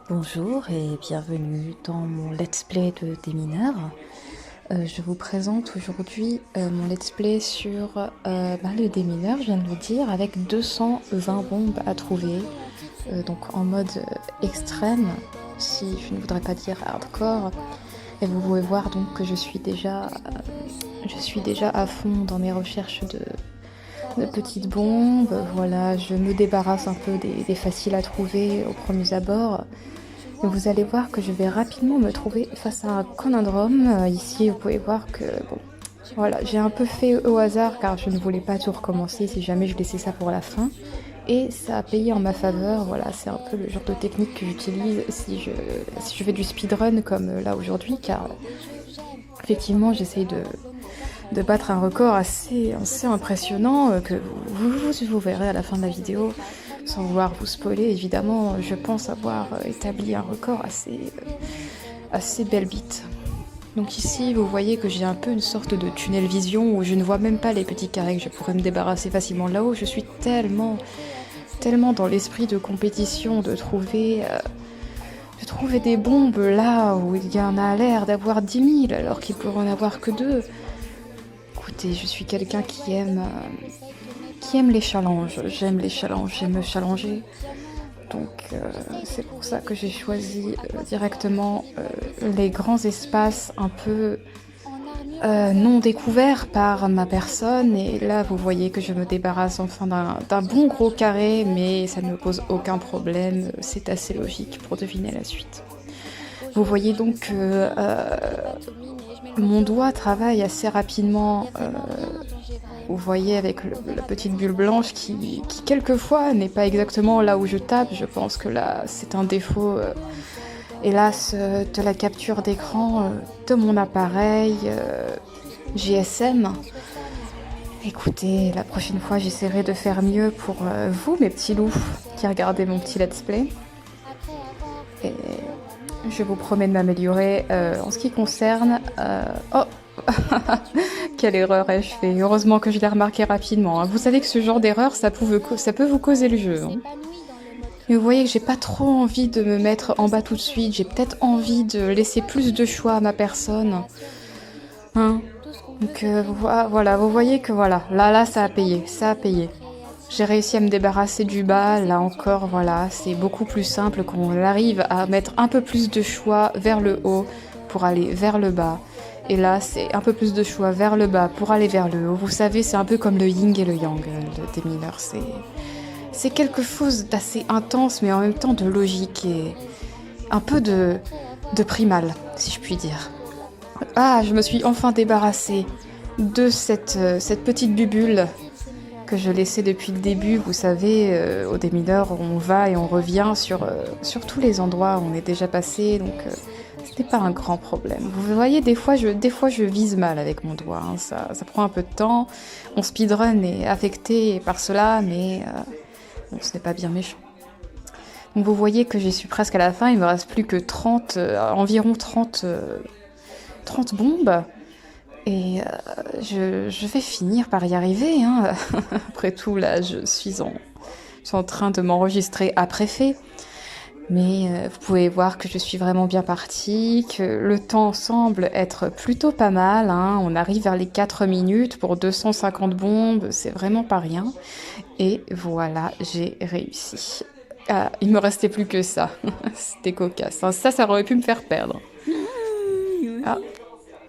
Bonjour et bienvenue dans mon let's play de démineur. Je vous présente aujourd'hui mon let's play sur le démineur, je viens de le dire, avec 220 bombes à trouver, donc en mode extrême, si je ne voudrais pas dire hardcore. Et vous pouvez voir donc que je suis déjà à fond dans mes recherches de petites bombes. Voilà, je me débarrasse un peu des faciles à trouver au premier abord. Vous allez voir que je vais rapidement me trouver face à un conundrum. Ici, vous pouvez voir que, bon, voilà, j'ai un peu fait au hasard car je ne voulais pas tout recommencer si jamais je laissais ça pour la fin. Et ça a payé en ma faveur, voilà, c'est un peu le genre de technique que j'utilise si je fais du speedrun comme là aujourd'hui, car effectivement j'essaye de battre un record assez impressionnant que vous verrez à la fin de la vidéo. Sans vouloir vous spoiler, évidemment, je pense avoir établi un record assez belle bite. Donc ici, vous voyez que j'ai un peu une sorte de tunnel vision où je ne vois même pas les petits carrés que je pourrais me débarrasser facilement là-haut. Je suis tellement dans l'esprit de compétition de trouver des bombes là où il y en a l'air d'avoir 10 000 alors qu'il pourrait en avoir que 2. Écoutez, je suis quelqu'un qui aime les challenges. J'aime les challenges, j'aime me challenger. Donc c'est pour ça que j'ai choisi directement les grands espaces un peu non découverts par ma personne. Et là, vous voyez que je me débarrasse enfin d'un bon gros carré, mais ça ne me pose aucun problème. C'est assez logique pour deviner la suite. Vous voyez donc que mon doigt travaille assez rapidement. Vous voyez avec la petite bulle blanche qui quelquefois n'est pas exactement là où je tape. Je pense que là c'est un défaut, hélas, de la capture d'écran de mon appareil GSM. Écoutez, la prochaine fois j'essaierai de faire mieux pour vous mes petits loups qui regardez mon petit let's play. Et je vous promets de m'améliorer en ce qui concerne... Oh quelle erreur ai-je fait? Heureusement que je l'ai remarqué rapidement. Hein. Vous savez que ce genre d'erreur, ça peut vous causer le jeu. Hein. Et vous voyez que j'ai pas trop envie de me mettre en bas tout de suite. J'ai peut-être envie de laisser plus de choix à ma personne. Hein. Donc voilà, vous voyez que voilà, là, ça a payé. Ça a payé. J'ai réussi à me débarrasser du bas. Là encore, voilà, c'est beaucoup plus simple quand on arrive à mettre un peu plus de choix vers le haut pour aller vers le bas. Et là, c'est un peu plus de choix vers le bas pour aller vers le haut. Vous savez, c'est un peu comme le yin et le yang, le démineur. C'est quelque chose d'assez intense, mais en même temps de logique et un peu de primal, si je puis dire. Ah, je me suis enfin débarrassée de cette petite bubule que je laissais depuis le début. Vous savez, au démineur, on va et on revient sur tous les endroits où on est déjà passé, donc... C'était pas un grand problème. Vous voyez, des fois je vise mal avec mon doigt. Hein. Ça prend un peu de temps. Mon speedrun est affecté par cela, mais bon, ce n'est pas bien méchant. Donc vous voyez que j'y suis presque à la fin. Il me reste plus que environ 30 bombes. Et je vais finir par y arriver. Hein. Après tout, là, je suis en train de m'enregistrer après fait. Mais vous pouvez voir que je suis vraiment bien partie, que le temps semble être plutôt pas mal. Hein. On arrive vers les 4 minutes pour 250 bombes, c'est vraiment pas rien. Et voilà, j'ai réussi. Ah, il me restait plus que ça. C'était cocasse. Hein. Ça aurait pu me faire perdre. Ah,